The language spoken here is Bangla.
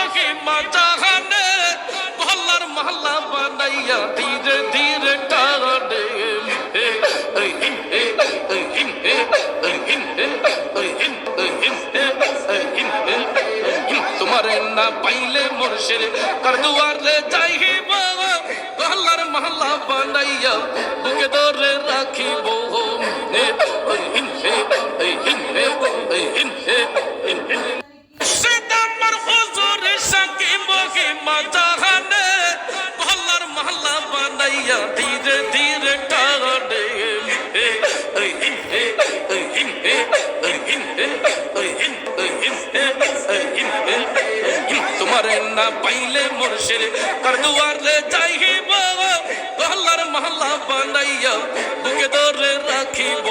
মহিমা জাহানে মহল্লার মহল্লা বানাইয়া ধীরে ধীরে টানে তোমারে না পাইলে মুর্শিদ কার দুয়ারে যাইব মহল্লার মহল্লা বানাইয়া বুকে ধরে রাখিব আমার হুজুরের সাকি মহিমা জাহানে মহল্লার মহল্লা বানাইয়া ধীরে ধীরে টানে তোমারে না পাইলে মুর্শিদ কার দুয়ারে যাইব মহল্লার মহল্লা বানাইয়া বুকে ধরে রাখিব